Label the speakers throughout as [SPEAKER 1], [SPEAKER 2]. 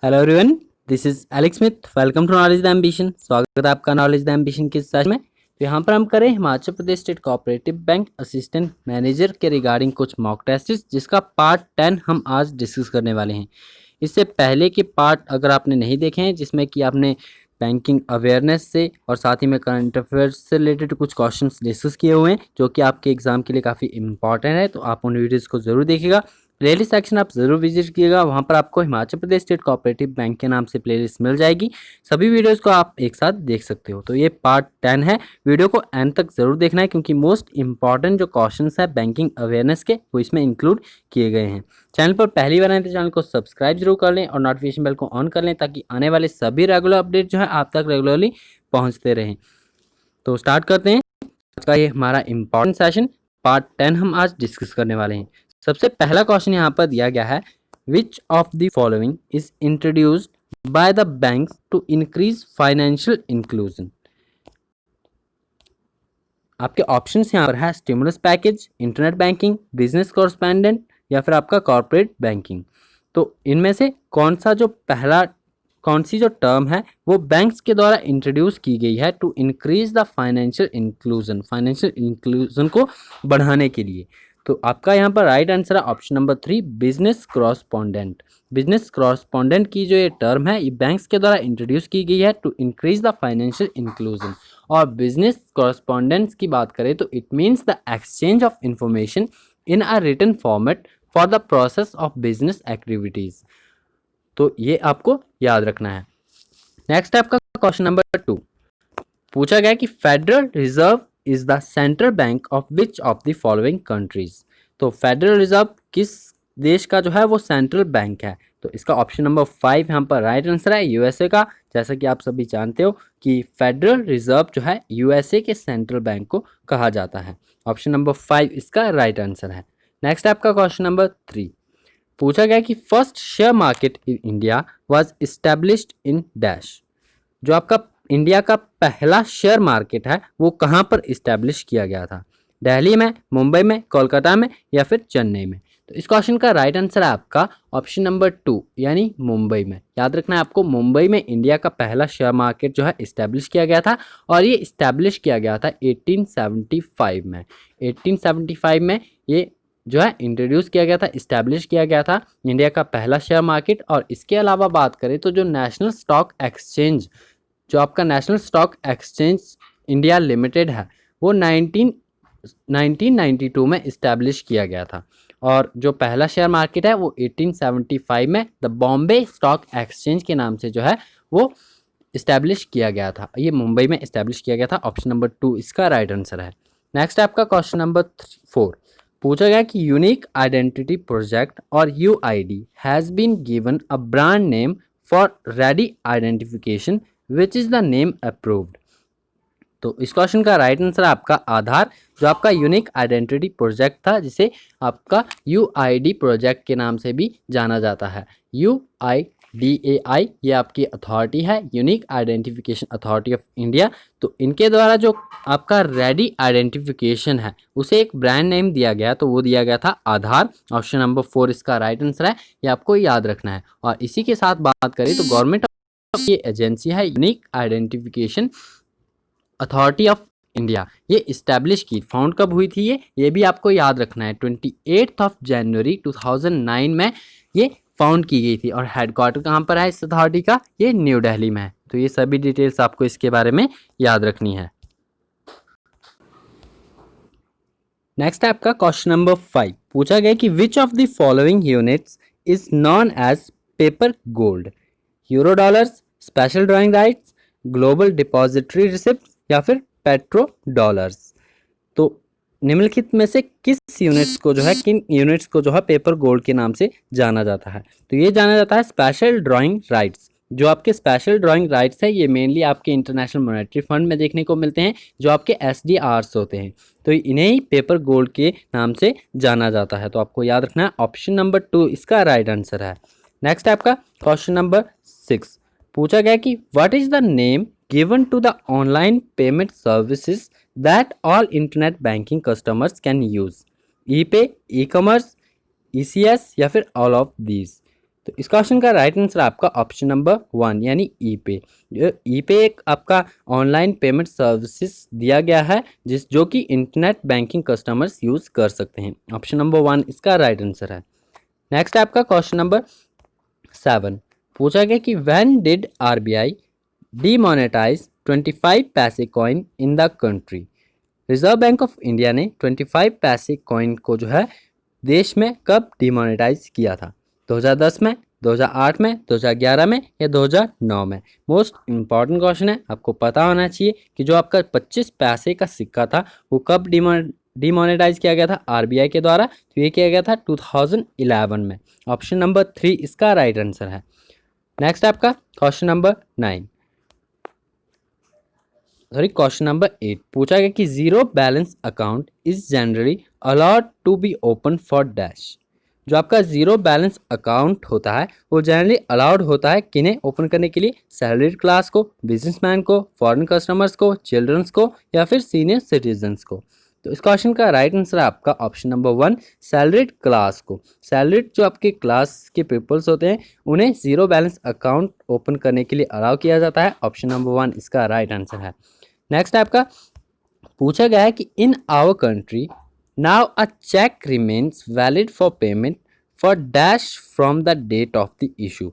[SPEAKER 1] Hello everyone, this is Alex Smith. Welcome to knowledge the ambition. स्वागत है आपका knowledge the ambition के session में। तो यहाँ पर हम करें Himachal Pradesh state cooperative bank assistant manager के रिगार्डिंग कुछ मॉक टेस्ट जिसका पार्ट 10 हम आज डिस्कस करने वाले हैं। इससे पहले के पार्ट अगर आपने नहीं देखे हैं जिसमें कि आपने बैंकिंग अवेयरनेस से और साथ ही में करंट अफेयर्स से रिलेटेड कुछ क्वेश्चंस डिस्कस किए हुए हैं जो कि आपके एग्जाम के लिए काफ़ी इंपॉर्टेंट है, तो आप उन वीडियोज़ को ज़रूर देखिएगा। प्लेलिस्ट सेक्शन आप जरूर विजिट कीजिएगा, वहाँ पर आपको Himachal Pradesh state cooperative bank के नाम से प्लेलिस्ट मिल जाएगी। सभी वीडियोस को आप एक साथ देख सकते हो। तो ये पार्ट 10 है, वीडियो को एंड तक जरूर देखना है क्योंकि मोस्ट इंपॉर्टेंट जो क्वेश्चंस है बैंकिंग अवेयरनेस के वो इसमें इंक्लूड किए गए हैं। चैनल पर पहली बार आए तो चैनल को सब्सक्राइब जरूर कर लें और नोटिफिकेशन बेल को ऑन कर लें ताकि आने वाले सभी रेगुलर अपडेट जो है आप तक रेगुलरली पहुँचते रहें। तो स्टार्ट करते हैं आज का ये हमारा इंपॉर्टेंट सेशन। पार्ट 10 हम आज डिस्कस करने वाले हैं। सबसे पहला क्वेश्चन यहाँ पर दिया गया है, which of the following is introduced by the banks to increase financial inclusion. आपके ऑप्शंस यहाँ पर है stimulus package, internet banking, business correspondent या फिर आपका कॉर्पोरेट बैंकिंग। तो इनमें से कौन सी जो टर्म है वो बैंक्स के द्वारा इंट्रोड्यूस की गई है to increase the financial inclusion को बढ़ाने के लिए। तो आपका यहाँ पर राइट आंसर है option number 3, business correspondent. Business correspondent की जो ये टर्म है ये बैंक्स के द्वारा इंट्रोड्यूस की गई है to increase the financial inclusion. और बिजनेस कॉरस्पॉन्डेंट्स की बात करें तो it means the exchange of information in a written format for the process of business activities. तो ये आपको याद रखना है। नेक्स्ट आपका क्वेश्चन नंबर 2 पूछा गया कि federal reserve is the central bank of which of the following countries. तो फेडरल रिजर्व किस देश का जो है वो सेंट्रल बैंक है। तो इसका ऑप्शन नंबर 5 यहाँ पर राइट आंसर है यूएसए का। जैसा कि आप सभी जानते हो कि फेडरल रिजर्व जो है यूएसए के सेंट्रल बैंक को कहा जाता है। ऑप्शन नंबर 5 इसका राइट आंसर है। नेक्स्ट आपका क्वेश्चन नंबर 3 पूछा गया कि first share market in India was established in dash. जो आपका इंडिया का पहला शेयर मार्केट है वो कहाँ पर इस्टेब्लिश किया गया था। दिल्ली में, मुंबई में, कोलकाता में या फिर चेन्नई में। तो इस क्वेश्चन का राइट आंसर है आपका ऑप्शन नंबर 2 यानी मुंबई में। याद रखना है आपको, मुंबई में इंडिया का पहला शेयर मार्केट जो है इस्टेब्लिश किया गया था और ये इस्टेब्लिश किया गया था 1875 में। 1875 में ये जो है इंट्रोड्यूस किया गया था, इस्टेब्लिश किया गया था इंडिया का पहला शेयर मार्केट। और इसके अलावा बात करें तो जो नेशनल स्टॉक एक्सचेंज, जो आपका national stock exchange India limited है वो 1992 में इस्टेब्लिश किया गया था। और जो पहला शेयर मार्केट है वो 1875 में द बॉम्बे स्टॉक एक्सचेंज के नाम से जो है वो इस्टेब्लिश किया गया था। ये मुंबई में इस्टेब्लिश किया गया था। ऑप्शन नंबर 2 इसका राइट आंसर है। नेक्स्ट आपका क्वेश्चन नंबर 4 पूछा गया कि यूनिक आइडेंटिटी प्रोजेक्ट और UID has been given a brand name for ready identification which is the name approved. तो इस क्वेश्चन का राइट आंसर है आपका आधार, जो आपका यूनिक आइडेंटिटी प्रोजेक्ट था जिसे आपका यूआईडी प्रोजेक्ट के नाम से भी जाना जाता है। यूआईडीएआई ये आपकी अथॉरिटी है, unique identification authority of India. तो इनके द्वारा जो आपका रेडी आइडेंटिफिकेशन है उसे एक ब्रांड नेम दिया गया, तो वो दिया गया था आधार। ऑप्शन नंबर 4 इसका राइट आंसर है, ये आपको याद रखना है। और इसी के साथ बात करें तो गवर्नमेंट ये एजेंसी है unique identification authority of India, ये इस्टेब्लिश की फाउंड कब हुई थी ये भी आपको याद रखना है। 28 जनवरी 2009 में ये फाउंड की गई थी। और हेडक्वार्टर कहाँ पर है इस अथॉरिटी का, ये न्यू दिल्ली में है। तो ये सभी डिटेल्स आपको इसके बारे में याद रखनी है। नेक्स्ट है आपका क्वेश्चन नंबर 5 पूछा गया कि which of the following units is known as paper gold. Euro dollars, special drawing rights, global depository receipt या फिर पेट्रो डॉलर्स। तो निम्नलिखित में से किन यूनिट्स को जो है पेपर गोल्ड के नाम से जाना जाता है। तो ये जाना जाता है स्पेशल ड्राइंग राइट्स। जो आपके स्पेशल ड्राइंग राइट्स है ये मेनली आपके इंटरनेशनल मॉनेटरी फंड में देखने को मिलते हैं, जो आपके एसडीआरस होते हैं। तो इन्हें ही पेपर गोल्ड के नाम से जाना जाता है। तो आपको याद रखना है ऑप्शन नंबर 2 इसका राइट आंसर है। नेक्स्ट आपका क्वेश्चन नंबर 6 पूछा गया कि what is the name given to the online payment services that all internet banking customers can use. E pay, e commerce, ECS या फिर ऑल ऑफ दीज। तो इस क्वेश्चन का राइट आंसर आपका ऑप्शन नंबर 1 यानी ई पे। ई पे एक आपका ऑनलाइन पेमेंट सर्विसेज दिया गया है जो कि इंटरनेट बैंकिंग कस्टमर्स यूज कर सकते हैं। ऑप्शन नंबर 1 इसका राइट आंसर है। नेक्स्ट आपका क्वेश्चन नंबर 7 पूछा गया कि व्हेन डिड आरबीआई डीमोनेटाइज 25 पैसे coin in the country. Reserve bank of India ने 25 पैसे कॉइन को जो है देश में कब डिमोनेटाइज किया था? 2010 में, 2008 में, 2011 में या 2009 में? मोस्ट इंपॉर्टेंट क्वेश्चन है, आपको पता होना चाहिए कि जो आपका 25 पैसे का सिक्का था वो कब डिमोनेटाइज किया गया था आरबीआई के द्वारा। तो ये किया गया था 2011 में। ऑप्शन नंबर 3 इसका राइट आंसर है। नेक्स्ट आपका क्वेश्चन नंबर 8 पूछा गया कि zero balance account is generally allowed to be open for dash. जो आपका जीरो बैलेंस अकाउंट होता है वो जनरली अलाउड होता है किन्हें ओपन करने के लिए? सैलरीड क्लास को, बिजनेसमैन को, फॉरेन कस्टमर्स को, चिल्ड्रंस को या फिर सीनियर सिटीजन्स को? तो इस क्वेश्चन का राइट आंसर है आपका ऑप्शन नंबर 1 सैलरीड क्लास को। सैलरीड जो आपके क्लास के पीपल्स होते हैं उन्हें जीरो बैलेंस अकाउंट ओपन करने के लिए अलाउ किया जाता है। ऑप्शन नंबर 1 इसका राइट आंसर है। नेक्स्ट आपका पूछा गया है कि in our country now a cheque remains valid for payment for dash from the date of the issue.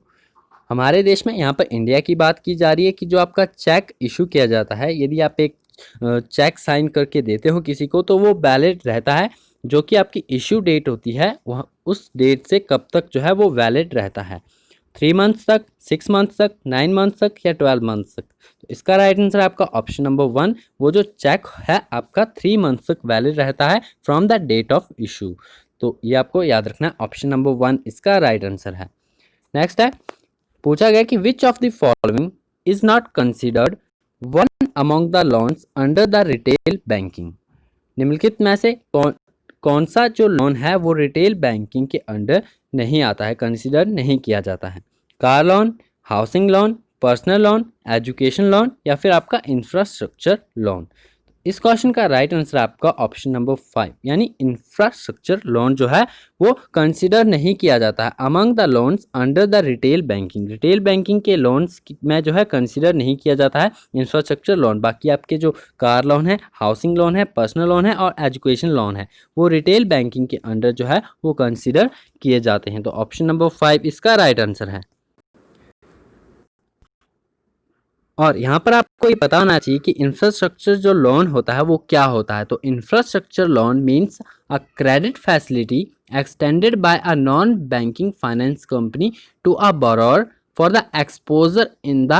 [SPEAKER 1] हमारे देश में, यहाँ पर इंडिया की बात की जा रही है कि जो आपका चेक इशू किया जाता है, यदि आप एक चेक साइन करके देते हो किसी को तो वो वैलिड रहता है। जो कि आपकी इशू डेट होती है वह उस डेट से कब तक जो है वो वैलिड रहता है? 3 मंथ्स तक, 6 मंथ्स तक, 9 मंथ्स तक या 12 मंथ्स तक? तो इसका राइट आंसर आपका ऑप्शन नंबर 1 वो जो चेक है आपका 3 मंथ्स तक वैलिड रहता है from the date of issue. तो ये आपको याद रखना है, ऑप्शन नंबर 1 इसका राइट आंसर है। नेक्स्ट है पूछा गया कि which of the following is not considered one among the loans under the retail banking. निम्नलिखित में से कौन सा जो लोन है वो रिटेल बैंकिंग के अंडर नहीं आता है, कंसिडर नहीं किया जाता है? Car loan, housing loan, personal loan, education loan या फिर आपका इंफ्रास्ट्रक्चर लोन? इस क्वेश्चन का राइट आंसर आपका ऑप्शन नंबर 5 यानी इंफ्रास्ट्रक्चर लोन जो है वो कंसिडर नहीं किया जाता है among the loans under the retail banking. Retail banking के लोन्स में जो है कंसिडर नहीं किया जाता है इंफ्रास्ट्रक्चर लोन। बाकी आपके जो कार लोन है, हाउसिंग लोन है, पर्सनल लोन है और एजुकेशन लोन है वो रिटेल बैंकिंग के अंडर जो है वो कंसिडर किए जाते हैं। तो ऑप्शन नंबर 5 इसका राइट आंसर है। और यहाँ पर आपको ये पता होना चाहिए कि इंफ्रास्ट्रक्चर जो लोन होता है वो क्या होता है। तो infrastructure loan means a credit facility extended by a non banking finance company to a borrower for the exposure in the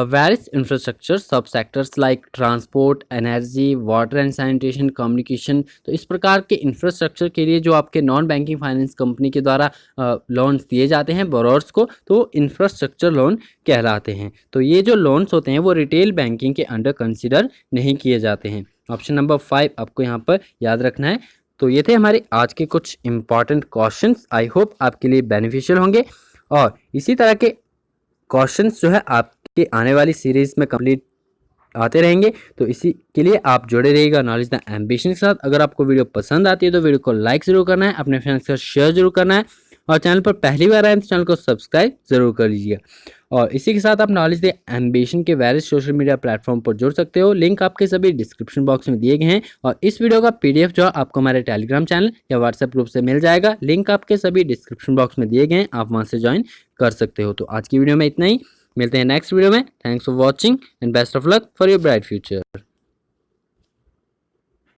[SPEAKER 1] various infrastructure subsectors like transport, energy, water and sanitation, communication। तो इस प्रकार के infrastructure के लिए जो आपके non banking finance company के द्वारा लोन्स दिए जाते हैं बोरोअर्स को तो इंफ्रास्ट्रक्चर लोन कहलाते हैं। तो ये जो लोन्स होते हैं वो रिटेल बैंकिंग के अंडर कंसिडर नहीं किए जाते हैं। ऑप्शन नंबर 5 आपको यहाँ पर याद रखना है। तो ये थे हमारे आज के कुछ इंपॉर्टेंट क्वेश्चंस। आई होप आपके लिए बेनिफिशियल होंगे और इसी तरह के क्वेश्चंस जो है आपके आने वाली सीरीज में कंप्लीट आते रहेंगे। तो इसी के लिए आप जुड़े रहिएगा नॉलेज द एम्बिशन के साथ। अगर आपको वीडियो पसंद आती है तो वीडियो को लाइक जरूर करना है, अपने फ्रेंड्स के साथ शेयर जरूर करना है और चैनल पर पहली बार आए तो चैनल को सब्सक्राइब जरूर कर लीजिएगा। और इसी के साथ आप नॉलेज द एम्बिशन के वेरियस सोशल मीडिया प्लेटफॉर्म पर जुड़ सकते हो। लिंक आपके सभी डिस्क्रिप्शन बॉक्स में दिए गए हैं और इस वीडियो का पीडीएफ जो है आपको हमारे टेलीग्राम चैनल या व्हाट्सएप ग्रुप से मिल जाएगा। लिंक आपके सभी डिस्क्रिप्शन बॉक्स में दिए गए हैं, आप वहां से ज्वाइन कर सकते हो। तो आज की वीडियो में इतना ही, मिलते हैं नेक्स्ट वीडियो में। Thanks for watching and best of luck for your bright future.